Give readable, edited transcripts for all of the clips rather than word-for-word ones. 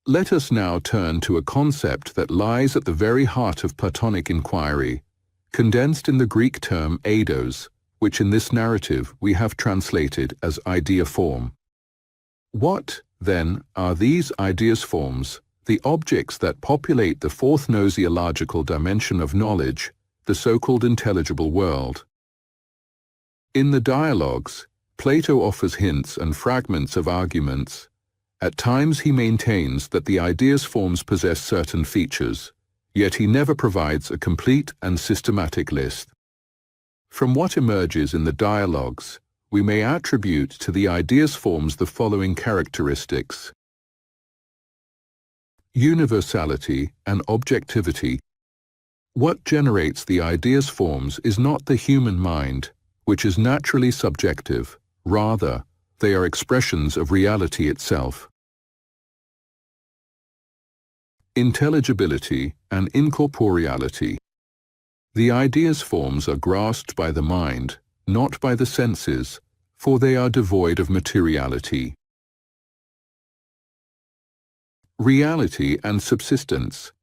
Let us now turn to a concept that lies at the very heart of Platonic inquiry, condensed in the Greek term eidos, which in this narrative we have translated as idea form. What, then, are these ideas forms, the objects that populate the fourth gnoseological dimension of knowledge, the so-called intelligible world? In the dialogues, Plato offers hints and fragments of arguments. At times he maintains that the ideas forms possess certain features, yet he never provides a complete and systematic list. From what emerges in the dialogues, we may attribute to the ideas forms the following characteristics: universality and objectivity. What generates the ideas forms is not the human mind, which is naturally subjective. Rather, they are expressions of reality itself. Intelligibility and incorporeality. The ideas forms are grasped by the mind, not by the senses, for they are devoid of materiality. Reality and subsistence.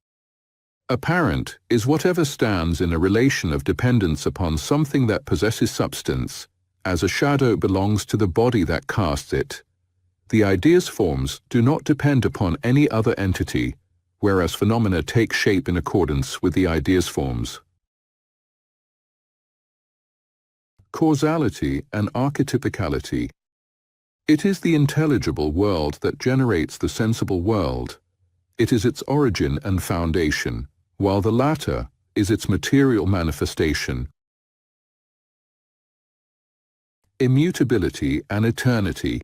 Apparent is whatever stands in a relation of dependence upon something that possesses substance, as a shadow belongs to the body that casts it. The ideas forms do not depend upon any other entity, whereas phenomena take shape in accordance with the ideas forms. Causality and archetypicality. It is the intelligible world that generates the sensible world. It is its origin and foundation, while the latter is its material manifestation. Immutability and eternity.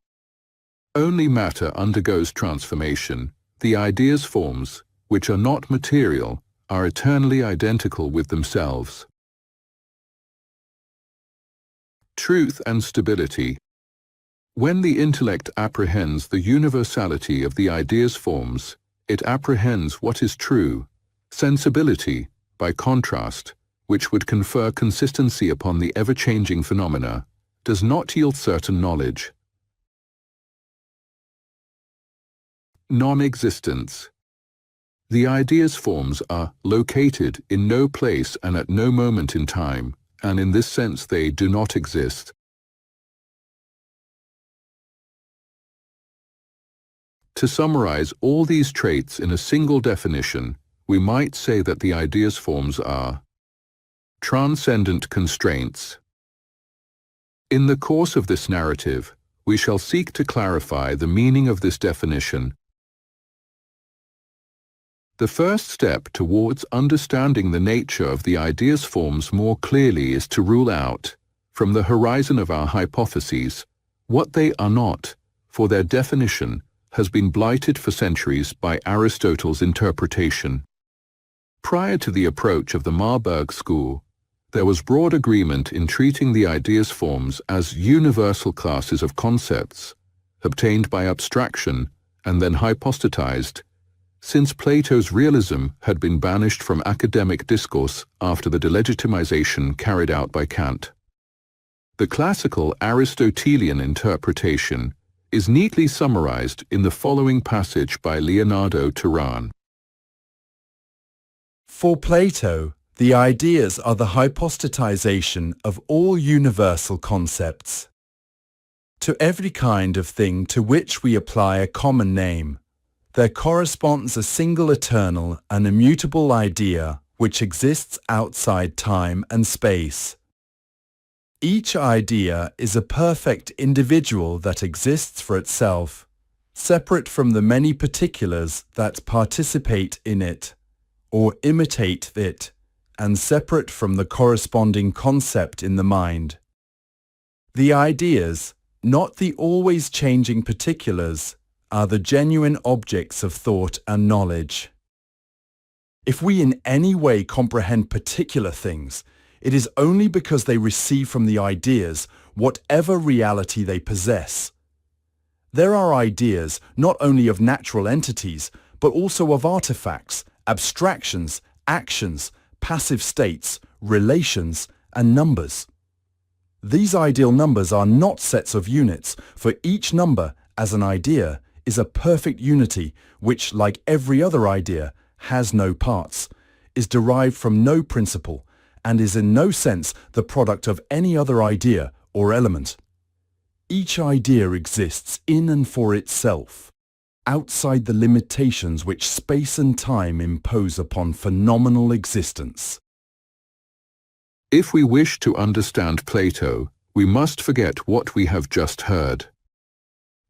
Only matter undergoes transformation. The ideas forms, which are not material, are eternally identical with themselves. Truth and stability. When the intellect apprehends the universality of the ideas forms, it apprehends what is true. Sensibility, by contrast, which would confer consistency upon the ever-changing phenomena, does not yield certain knowledge. Non-existence. The ideas forms are located in no place and at no moment in time, and in this sense they do not exist. To summarize all these traits in a single definition, we might say that the ideas forms are transcendent constraints. In the course of this narrative, we shall seek to clarify the meaning of this definition. The first step towards understanding the nature of the ideas forms more clearly is to rule out, from the horizon of our hypotheses, what they are not, for their definition has been blighted for centuries by Aristotle's interpretation. Prior to the approach of the Marburg School, there was broad agreement in treating the ideas forms as universal classes of concepts, obtained by abstraction and then hypostatized, since Plato's realism had been banished from academic discourse after the delegitimization carried out by Kant. The classical Aristotelian interpretation is neatly summarized in the following passage by Leonardo Turan. For Plato, the ideas are the hypostatization of all universal concepts. To every kind of thing to which we apply a common name, there corresponds a single eternal and immutable idea which exists outside time and space. Each idea is a perfect individual that exists for itself, separate from the many particulars that participate in it, or imitate it, and separate from the corresponding concept in the mind. The ideas, not the always changing particulars, are the genuine objects of thought and knowledge. If we in any way comprehend particular things, it is only because they receive from the ideas whatever reality they possess. There are ideas not only of natural entities, but also of artifacts, abstractions, actions, passive states, relations, and numbers. These ideal numbers are not sets of units, for each number, as an idea, is a perfect unity which, like every other idea, has no parts, is derived from no principle, and is in no sense the product of any other idea or element. Each idea exists in and for itself, outside the limitations which space and time impose upon phenomenal existence. If we wish to understand Plato, we must forget what we have just heard.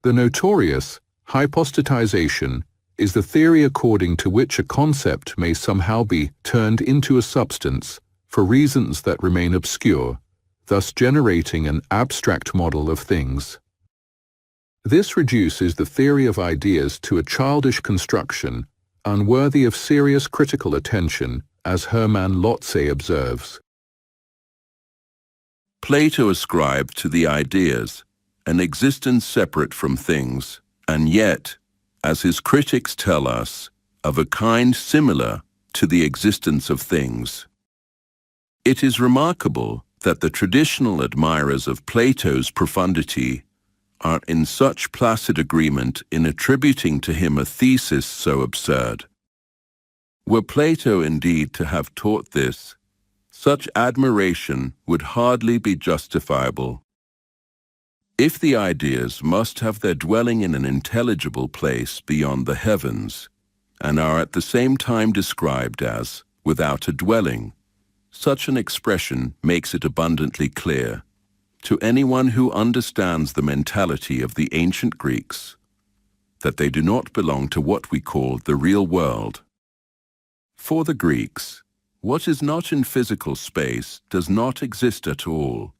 The notorious hypostatization is the theory according to which a concept may somehow be turned into a substance for reasons that remain obscure, thus generating an abstract model of things. This reduces the theory of ideas to a childish construction, unworthy of serious critical attention, as Hermann Lotze observes. Plato ascribed to the ideas an existence separate from things, and yet, as his critics tell us, of a kind similar to the existence of things. It is remarkable that the traditional admirers of Plato's profundity are in such placid agreement in attributing to him a thesis so absurd. Were Plato indeed to have taught this, such admiration would hardly be justifiable. If the ideas must have their dwelling in an intelligible place beyond the heavens, and are at the same time described as without a dwelling, such an expression makes it abundantly clear to anyone who understands the mentality of the ancient Greeks that they do not belong to what we call the real world. For the Greeks, what is not in physical space does not exist at all,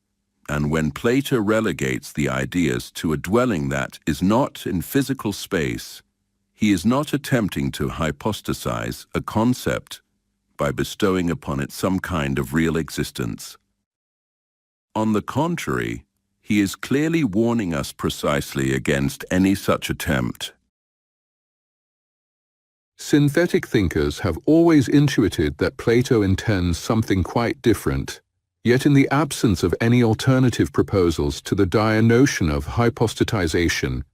and when Plato relegates the ideas to a dwelling that is not in physical space, he is not attempting to hypostasize a concept by bestowing upon it some kind of real existence. On the contrary, he is clearly warning us precisely against any such attempt. Synthetic thinkers have always intuited that Plato intends something quite different, yet in the absence of any alternative proposals to the dire notion of hypostatization,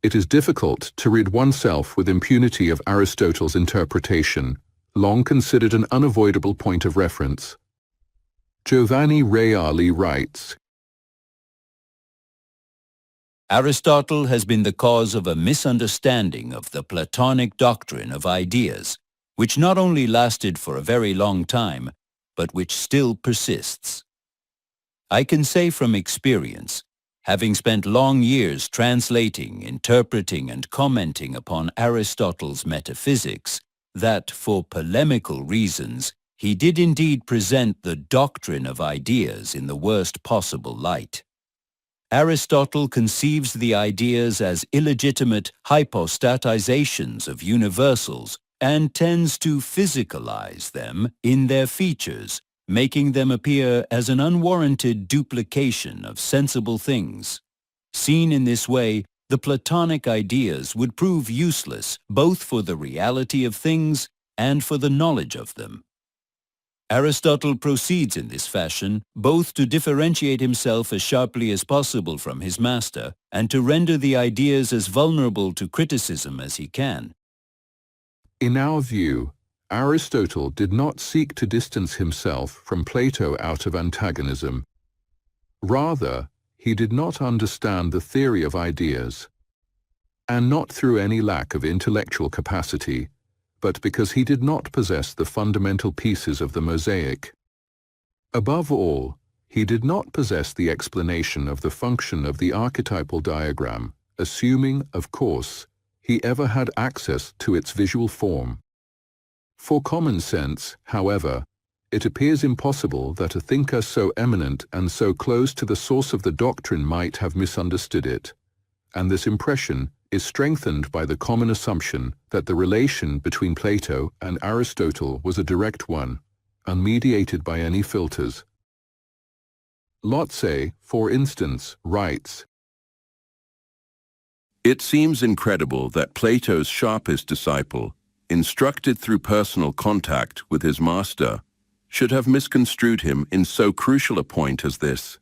it is difficult to rid oneself with impunity of Aristotle's interpretation, long considered an unavoidable point of reference. Giovanni Reali writes, Aristotle has been the cause of a misunderstanding of the Platonic doctrine of ideas, which not only lasted for a very long time, but which still persists. I can say from experience, having spent long years translating, interpreting, and commenting upon Aristotle's metaphysics, that for polemical reasons he did indeed present the doctrine of ideas in the worst possible light. Aristotle conceives the ideas as illegitimate hypostatizations of universals and tends to physicalize them in their features, making them appear as an unwarranted duplication of sensible things. Seen in this way, the Platonic ideas would prove useless both for the reality of things and for the knowledge of them. Aristotle proceeds in this fashion both to differentiate himself as sharply as possible from his master and to render the ideas as vulnerable to criticism as he can. In our view, Aristotle did not seek to distance himself from Plato out of antagonism. Rather, he did not understand the theory of ideas, and not through any lack of intellectual capacity, but because he did not possess the fundamental pieces of the mosaic. Above all, he did not possess the explanation of the function of the archetypal diagram, assuming, of course, he ever had access to its visual form. For common sense, however, it appears impossible that a thinker so eminent and so close to the source of the doctrine might have misunderstood it, and this impression is strengthened by the common assumption that the relation between Plato and Aristotle was a direct one, unmediated by any filters. Lotze, for instance, writes, It seems incredible that Plato's sharpest disciple, instructed through personal contact with his master, should have misconstrued him in so crucial a point as this.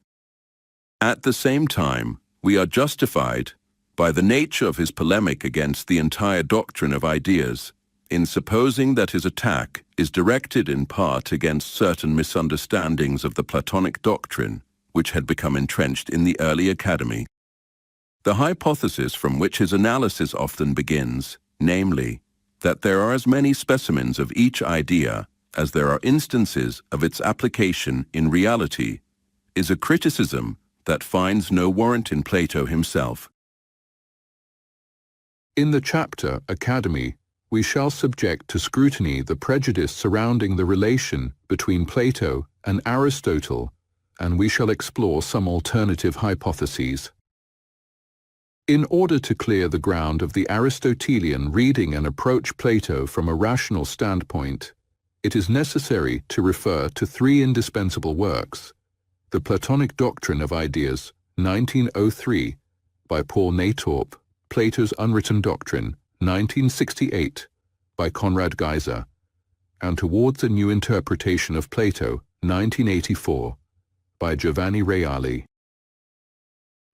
At the same time, we are justified, by the nature of his polemic against the entire doctrine of ideas, in supposing that his attack is directed in part against certain misunderstandings of the Platonic doctrine, which had become entrenched in the early academy. The hypothesis from which his analysis often begins, namely, that there are as many specimens of each idea as there are instances of its application in reality, is a criticism that finds no warrant in Plato himself. In the chapter Academy, we shall subject to scrutiny the prejudice surrounding the relation between Plato and Aristotle, and we shall explore some alternative hypotheses. In order to clear the ground of the Aristotelian reading and approach Plato from a rational standpoint, it is necessary to refer to three indispensable works: The Platonic Doctrine of Ideas, 1903, by Paul Natorp, Plato's Unwritten Doctrine, 1968, by Conrad Geiser, and Towards a New Interpretation of Plato, 1984, by Giovanni Reali.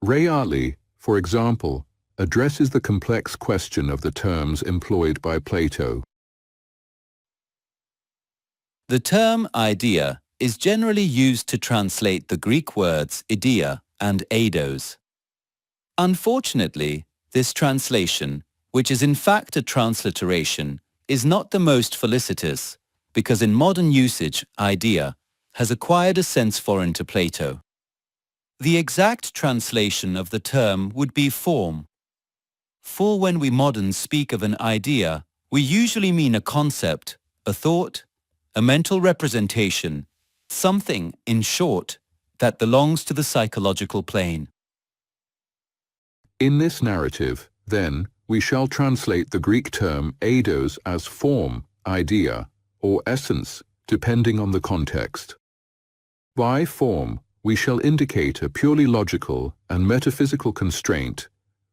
Reali, for example, addresses the complex question of the terms employed by Plato. The term idea is generally used to translate the Greek words idea and eidos. Unfortunately, this translation, which is in fact a transliteration, is not the most felicitous, because in modern usage, idea has acquired a sense foreign to Plato. The exact translation of the term would be form. For when we moderns speak of an idea, we usually mean a concept, a thought, a mental representation, something, in short, that belongs to the psychological plane. In this narrative, then, we shall translate the Greek term eidos as form, idea, or essence, depending on the context. By form, we shall indicate a purely logical and metaphysical constraint,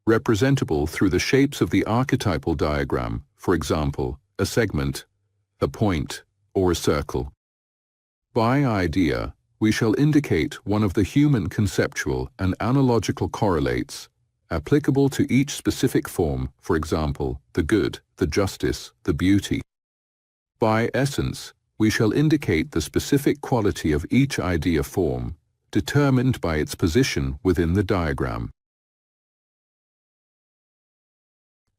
representable through the shapes of the archetypal diagram, for example, a segment, a point, or a circle. By idea, we shall indicate one of the human conceptual and analogical correlates applicable to each specific form, for example, the good, the justice, the beauty. By essence, we shall indicate the specific quality of each idea form, determined by its position within the diagram.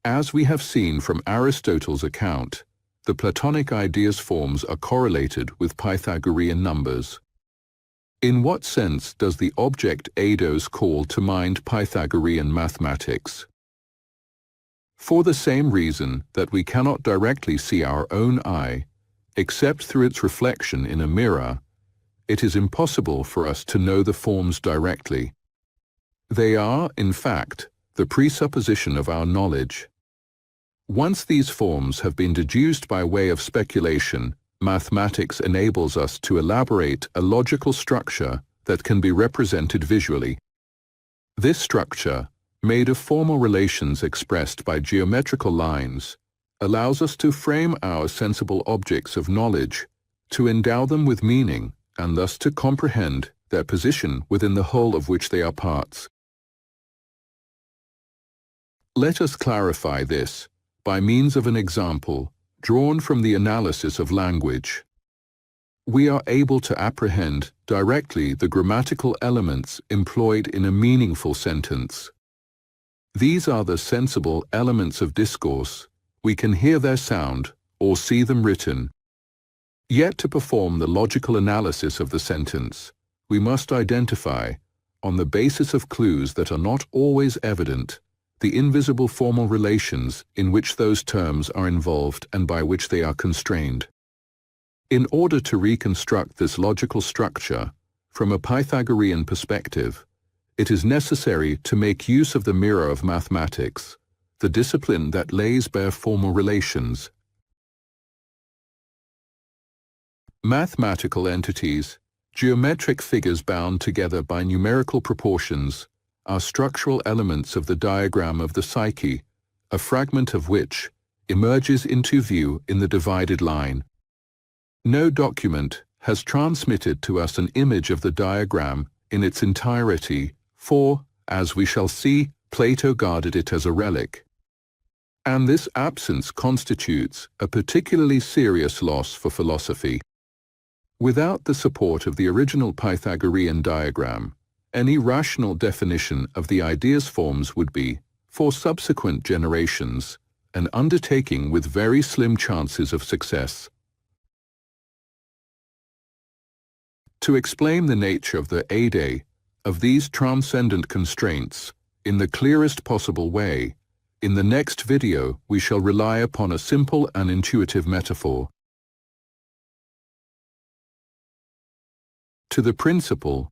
As we have seen from Aristotle's account, the Platonic ideas forms are correlated with Pythagorean numbers. In what sense does the object eidos call to mind Pythagorean mathematics? For the same reason that we cannot directly see our own eye, except through its reflection in a mirror, it is impossible for us to know the forms directly. They are, in fact, the presupposition of our knowledge. Once these forms have been deduced by way of speculation, mathematics enables us to elaborate a logical structure that can be represented visually. This structure, made of formal relations expressed by geometrical lines, allows us to frame our sensible objects of knowledge, to endow them with meaning, and thus to comprehend their position within the whole of which they are parts. Let us clarify this by means of an example drawn from the analysis of language. We are able to apprehend directly the grammatical elements employed in a meaningful sentence. These are the sensible elements of discourse. We can hear their sound or see them written. Yet to perform the logical analysis of the sentence, we must identify, on the basis of clues that are not always evident, the invisible formal relations in which those terms are involved and by which they are constrained. In order to reconstruct this logical structure from a Pythagorean perspective, it is necessary to make use of the mirror of mathematics, the discipline that lays bare formal relations. Mathematical entities, geometric figures bound together by numerical proportions, are structural elements of the diagram of the psyche, a fragment of which emerges into view in the divided line. No document has transmitted to us an image of the diagram in its entirety, for, as we shall see, Plato regarded it as a relic. And this absence constitutes a particularly serious loss for philosophy. Without the support of the original Pythagorean diagram, any rational definition of the ideas forms would be, for subsequent generations, an undertaking with very slim chances of success. To explain the nature of the idea of these transcendent constraints in the clearest possible way, in the next video we shall rely upon a simple and intuitive metaphor. To the principle